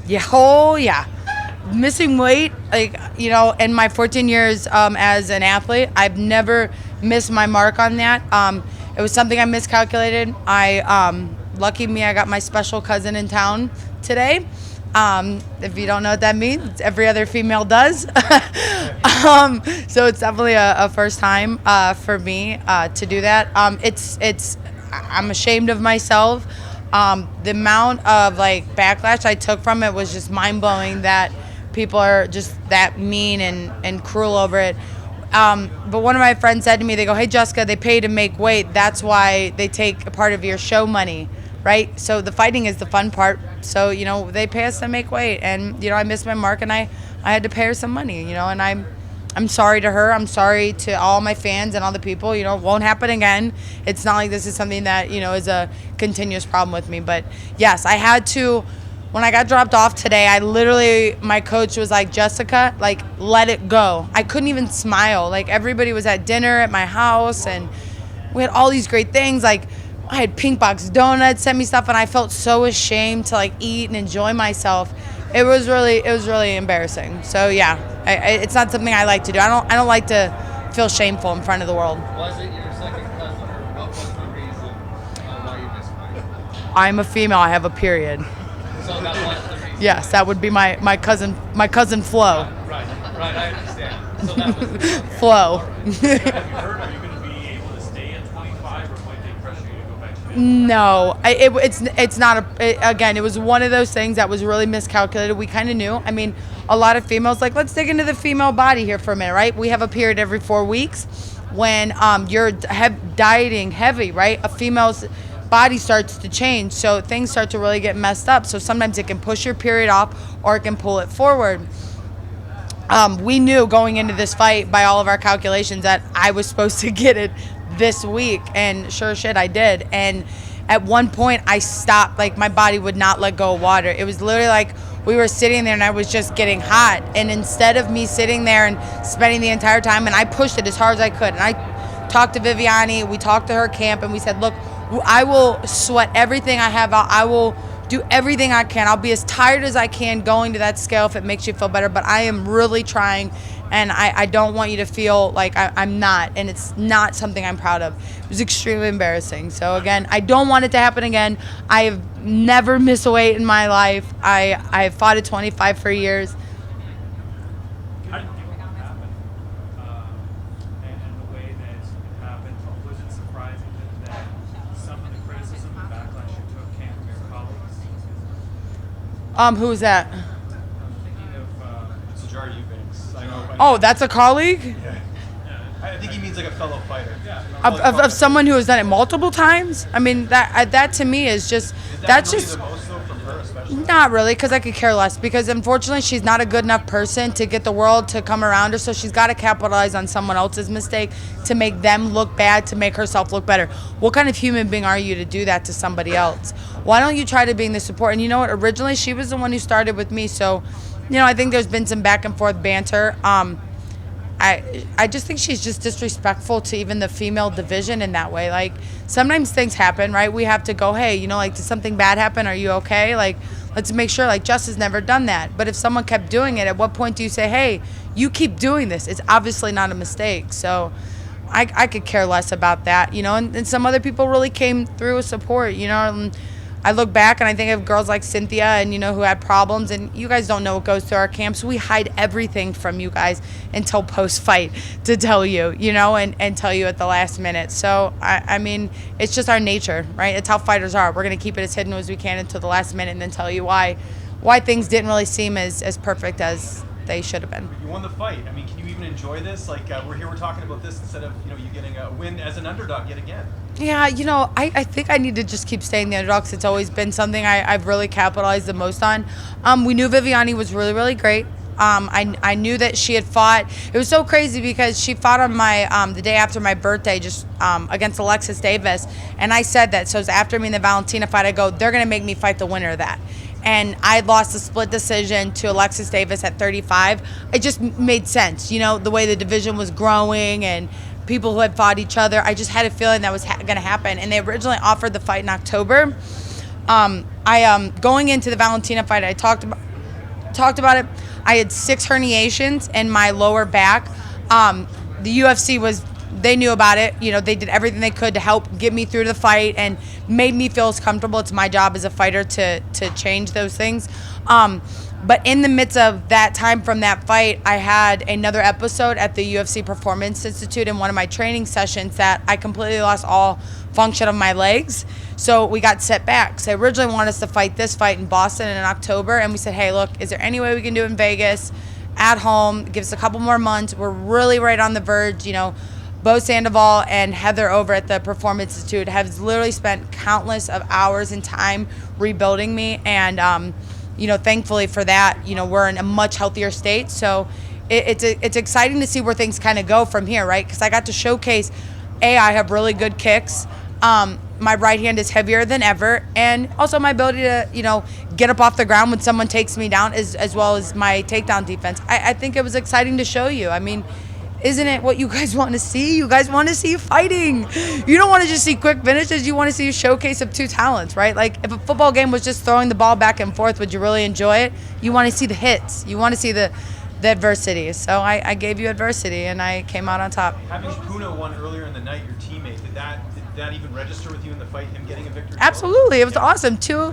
Yeah, oh yeah. Missing weight, like, in my 14 years as an athlete, I've never missed my mark on that. It was something I miscalculated. Lucky me, I got my special cousin in town today. If you don't know what that means, every other female does. So it's definitely a first time for me to do that. I'm ashamed of myself. The amount of backlash I took from it was just mind blowing. That people are just that mean and cruel over it. But one of my friends said to me, they go, "Hey Jessica, they pay to make weight. That's why they take a part of your show money, right? So the fighting is the fun part. So they pay us to make weight, and I missed my mark, and I had to pay her some money, and I'm sorry to her. I'm sorry to all my fans and all the people. It won't happen again. It's not like this is something that, is a continuous problem with me. But, yes, I had to. When I got dropped off today, my coach was like, Jessica, let it go. I couldn't even smile. Everybody was at dinner at my house, and we had all these great things. I had Pink Box Donuts, sent me stuff, and I felt so ashamed to, eat and enjoy myself. It was really embarrassing. So yeah, it's not something I like to do. I don't like to feel shameful in front of the world. Was it your second cousin, or what was the reason why you missed weight? I'm a female. I have a period. So that was the reason. Yes, that would be my cousin Flo. Right. I understand. So that was the reason. Flo. Have you heard? Are you going to be able to stay at 25, or might they pressure you to go back to 50? No, it's not again, it was one of those things that was really miscalculated. We kind of knew. I mean, a lot of females, let's dig into the female body here for a minute, right? We have a period every 4 weeks. When you're dieting heavy, right? A female's body starts to change, so things start to really get messed up. So sometimes it can push your period off, or it can pull it forward. We knew going into this fight by all of our calculations that I was supposed to get it this week, and sure shit I did. And at one point I stopped, my body would not let go of water. It was literally we were sitting there and I was just getting hot, and instead of me sitting there and spending the entire time, and I pushed it as hard as I could, and I talked to Viviane, we talked to her camp, and we said, look, I will sweat everything I have out. I will do everything I can. I'll be as tired as I can going to that scale if it makes you feel better, but I am really trying, and I don't want you to feel like I'm not, and it's not something I'm proud of. It was extremely embarrassing. So again, I don't want it to happen again. I have never missed a weight in my life. I have fought at 25 for years. How did you think it happened? And the way that it happened, was it surprising that some of the criticism and backlash you took came from your colleagues? Who was that? I'm thinking of Sajari Eubanks. I know. Oh, that's a colleague? Yeah. I think he means a fellow fighter. yeah. Of someone who has done it multiple times? I mean, that to me is just, that's really just, the most though from her, especially. not really, because I could care less, because unfortunately she's not a good enough person to get the world to come around her, so she's got to capitalize on someone else's mistake to make them look bad, to make herself look better. What kind of human being are you to do that to somebody else? Why don't you try to be the support? And you know what, originally she was the one who started with me, so I think there's been some back and forth banter. I just think she's just disrespectful to even the female division in that way. Sometimes things happen, right? We have to go, hey, did something bad happen? Are you okay? Let's make sure, Jess has never done that. But if someone kept doing it, at what point do you say, hey, you keep doing this? It's obviously not a mistake. So I could care less about that, and some other people really came through with support, and I look back and I think of girls like Cynthia and, who had problems, and you guys don't know what goes through our camps. We hide everything from you guys until post-fight to tell you, and tell you at the last minute. So, I mean, it's just our nature, right? It's how fighters are. We're going to keep it as hidden as we can until the last minute and then tell you why things didn't really seem as perfect as they should have been. You won the fight. I mean, can you even enjoy this? We're talking about this instead of, you getting a win as an underdog yet again. Yeah, I think I need to just keep staying the underdog, 'cause it's always been something I've really capitalized the most on. We knew Viviane was really, really great. I knew that she had fought. It was so crazy because she fought on my the day after my birthday, just against Alexis Davis, and I said that. So it was after me in the Valentina fight. I go, they're gonna make me fight the winner of that. And I lost a split decision to Alexis Davis at 35. It just made sense, the way the division was growing and people who had fought each other. I just had a feeling that was going to happen. And they originally offered the fight in October. Going into the Valentina fight, I talked talked about it. I had 6 herniations in my lower back. The UFC they knew about it. You know, they did everything they could to help get me through the fight and made me feel as comfortable. It's my job as a fighter to change those things. But in the midst of that time from that fight, I had another episode at the UFC Performance Institute in one of my training sessions that I completely lost all function of my legs. So we got set back. So they originally wanted us to fight this fight in Boston in October. And we said, hey, look, is there any way we can do it in Vegas at home? Give us a couple more months. We're really right on the verge. You know, Bo Sandoval and Heather over at the Performance Institute have literally spent countless of hours and time rebuilding me. And, you know, thankfully for that, you know, we're in a much healthier state. So it's exciting to see where things kind of go from here, right? Because I got to showcase, I have really good kicks. My right hand is heavier than ever. And also my ability to, you know, get up off the ground when someone takes me down as well as my takedown defense. I think it was exciting to show you. I mean, isn't it what you guys want to see? You guys want to see fighting. You don't want to just see quick finishes. You want to see a showcase of 2 talents, right? Like if a football game was just throwing the ball back and forth, would you really enjoy it? You want to see the hits. You want to see the adversity. So I gave you adversity, and I came out on top. Having Puno won earlier in the night, your teammate, did that even register with you in the fight, him getting a victory? Absolutely. It was awesome. Two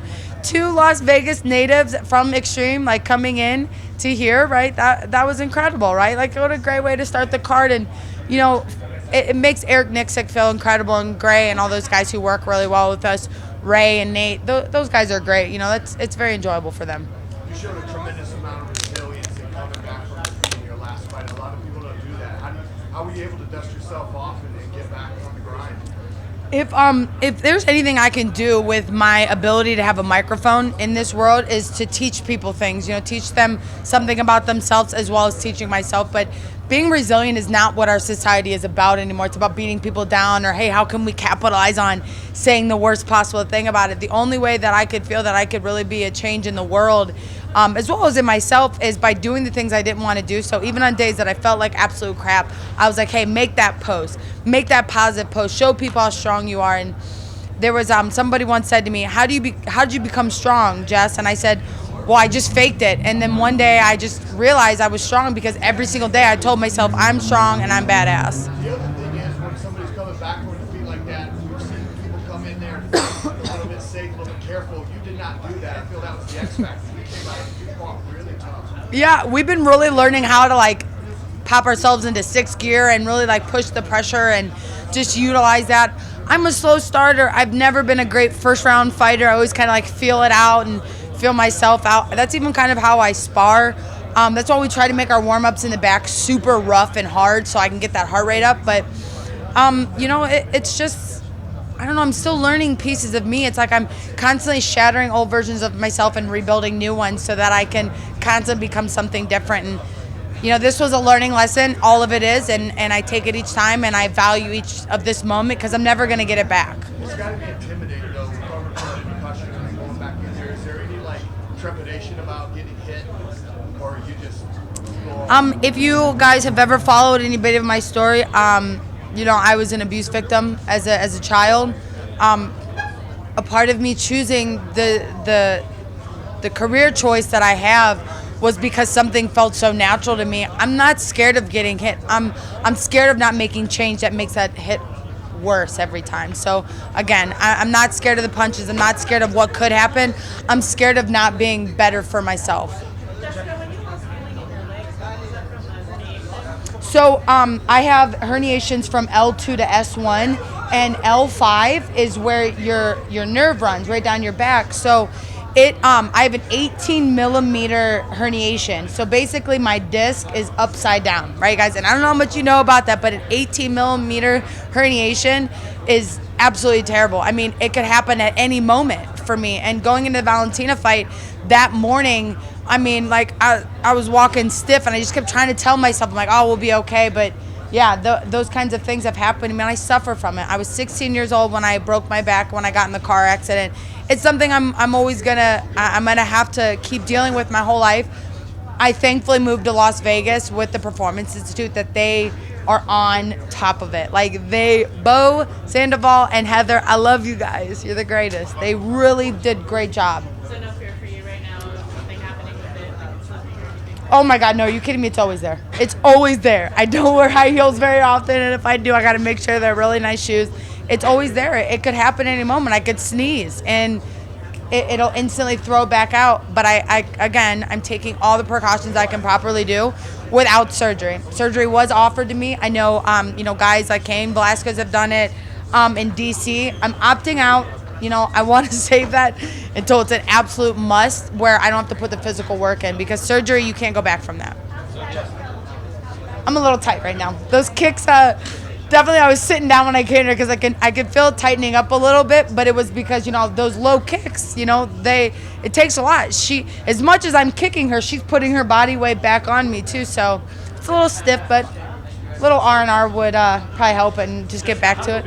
Las Vegas natives from Extreme, like, coming in to here, right? That was incredible, right? Like, what a great way to start the card. And, you know, it makes Eric Nixick feel incredible, and Gray and all those guys who work really well with us, Ray and Nate. Those guys are great. You know, it's very enjoyable for them. You showed a tremendous amount of resilience in coming back from defeating your last fight. A lot of people don't do that. How were you able to dust yourself off and get back on the grind? If there's anything I can do with my ability to have a microphone in this world is to teach people things, you know, teach them something about themselves as well as teaching myself. But being resilient is not what our society is about anymore. It's about beating people down, or, hey, how can we capitalize on saying the worst possible thing about it? The only way that I could feel that I could really be a change in the world, as well as in myself, is by doing the things I didn't want to do. So even on days that I felt like absolute crap, I was like, hey, make that post, make that positive post, show people how strong you are. And there was somebody once said to me, how did you become strong, Jess? And I said, well, I just faked it. And then one day I just realized I was strong because every single day I told myself I'm strong and I'm badass. The other thing is, when somebody's coming back from a defeat like that, we've seen people come in there a little bit safe, a little bit careful. You did not do that. I feel that was the X factor. You came out and you fought really tough. Yeah, we've been really learning how to, like, pop ourselves into 6th gear and really, like, push the pressure and just utilize that. I'm a slow starter. I've never been a great first round fighter. I always kind of, like, feel it out and feel myself out. That's even kind of how I spar. That's why we try to make our warm-ups in the back super rough and hard so I can get that heart rate up. But, you know, it's just, I don't know, I'm still learning pieces of me. It's like I'm constantly shattering old versions of myself and rebuilding new ones so that I can constantly become something different. And, you know, this was a learning lesson. All of it is, and I take it each time, and I value each of this moment because I'm never going to get it back. It's got to be intimidating, though, recovering from a concussion and going back in there. Is there any, like, trepidation about getting hit, or you just go on? If you guys have ever followed any bit of my story, you know, I was an abuse victim as a child. A part of me choosing the career choice that I have was because something felt so natural to me. I'm not scared of getting hit. I'm scared of not making change that makes that hit worse every time. So again, I'm not scared of the punches. I'm not scared of what could happen. I'm scared of not being better for myself. So I have herniations from L2 to S1, and L5 is where your nerve runs right down your back. So I have an 18 millimeter herniation. So basically my disc is upside down, right, guys? And I don't know how much you know about that, but an 18 millimeter herniation is absolutely terrible. I mean, it could happen at any moment for me. And going into the Valentina fight that morning, I mean, like, I was walking stiff, and I just kept trying to tell myself, I'm like, oh, we'll be okay. But yeah, those kinds of things have happened to me, and I suffer from it. I was 16 years old when I broke my back when I got in the car accident. It's something I'm always gonna have to keep dealing with my whole life. I thankfully moved to Las Vegas with the Performance Institute that they are on top of it. Like, Bo Sandoval and Heather, I love you guys. You're the greatest. They really did a great job. So no fear for you right now of something happening with it? Oh my God, no, are you kidding me? It's always there. It's always there. I don't wear high heels very often, and if I do, I got to make sure they're really nice shoes. It's always there. It could happen any moment. I could sneeze, and it'll instantly throw it back out. But I'm taking all the precautions I can properly do without surgery. Surgery was offered to me. I know, guys like Cain Velasquez have done it in DC. I'm opting out. I want to save that until it's an absolute must where I don't have to put the physical work in, because surgery, you can't go back from that. I'm a little tight right now. Those kicks, definitely I was sitting down when I came here because I could feel it tightening up a little bit, but it was because, those low kicks, it takes a lot. As much as I'm kicking her, she's putting her body weight back on me too, so it's a little stiff, but a little R&R would probably help and just get back to it.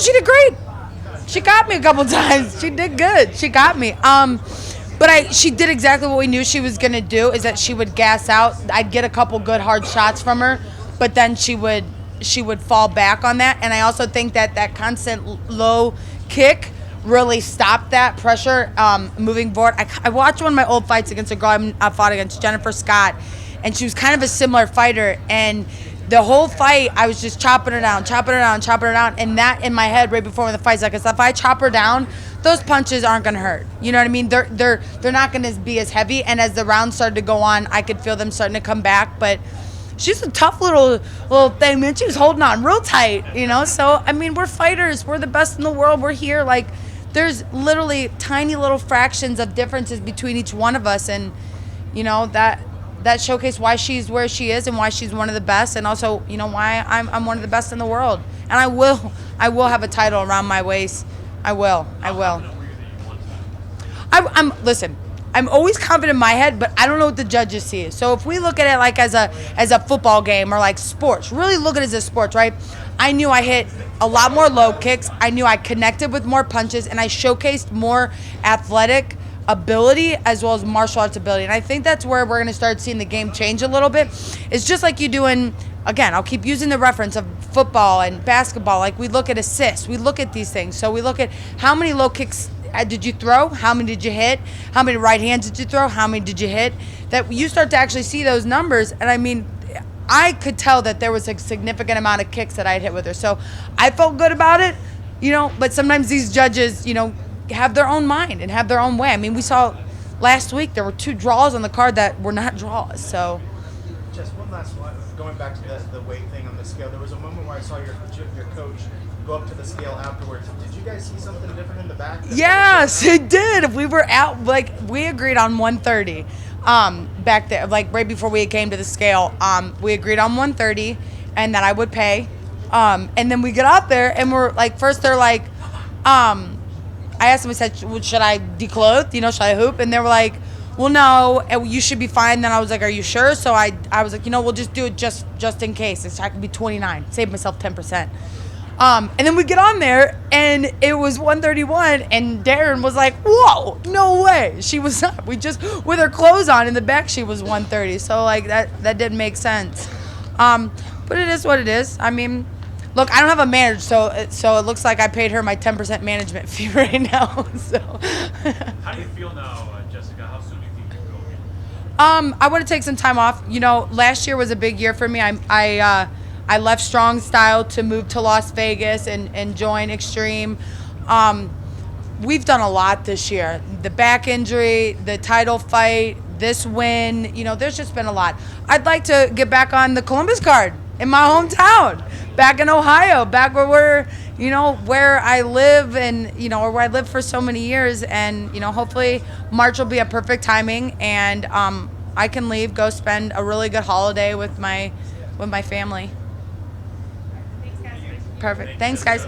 She did great. She got me a couple times. She did good. She got me. But she did exactly what we knew she was gonna do. Is that she would gas out. I'd get a couple good hard shots from her, but then she would fall back on that. And I also think that constant low kick really stopped that pressure moving forward. I watched one of my old fights against a girl I fought against, Jennifer Scott, and she was kind of a similar fighter. And the whole fight, I was just chopping her down, and that in my head right before the fight's like, if I chop her down, those punches aren't gonna hurt. You know what I mean? They're not gonna be as heavy. And as the rounds started to go on, I could feel them starting to come back. But she's a tough little thing, man. She was holding on real tight, So I mean, we're fighters. We're the best in the world. We're here. Like, there's literally tiny little fractions of differences between each one of us, and that showcased why she's where she is and why she's one of the best, and also why I'm one of the best in the world. And I will have a title around my waist. I will. Listen, I'm always confident in my head, but I don't know what the judges see. So if we look at it like as a football game or like sports, really look at it as a sports, right? I knew I hit a lot more low kicks. I knew I connected with more punches, and I showcased more athletic ability as well as martial arts ability. And I think that's where we're going to start seeing the game change a little bit. It's just like you do in, again, I'll keep using the reference of football and basketball. Like, we look at assists. We look at these things. So we look at how many low kicks did you throw? How many did you hit? How many right hands did you throw? How many did you hit? That you start to actually see those numbers. And I mean, I could tell that there was a significant amount of kicks that I had hit with her. So I felt good about it, but sometimes these judges, have their own mind and have their own way. I mean, we saw last week there were 2 draws on the card that were not draws. So, just one last one. Going back to the weight thing on the scale, there was a moment where I saw your coach go up to the scale afterwards. Did you guys see something different in the back? Yes, it did. We were out, we agreed on 130 back there, right before we came to the scale. We agreed on 130, and that I would pay. And then we get out there, and we're like, first they're like, I asked them, I said, well, should I declothe? Should I hoop? And they were like, well, no, you should be fine. Then I was like, are you sure? So I was like, we'll just do it just in case. So I could be 29, save myself 10%. And then we get on there, and it was 131, and Darren was like, whoa, no way. She was up. We just, with her clothes on in the back, she was 130. So, that didn't make sense. But it is what it is. I mean, look, I don't have a manager, so it looks like I paid her my 10% management fee right now. So. How do you feel now, Jessica? How soon do you think you can go again? I want to take some time off. Last year was a big year for me. I left Strong Style to move to Las Vegas and join Extreme. We've done a lot this year. The back injury, the title fight, this win. There's just been a lot. I'd like to get back on the Columbus card in my hometown, back in Ohio, back where I live and, or where I lived for so many years. And, hopefully March will be a perfect timing, and I can leave, go spend a really good holiday with my family. Perfect. Thanks, guys.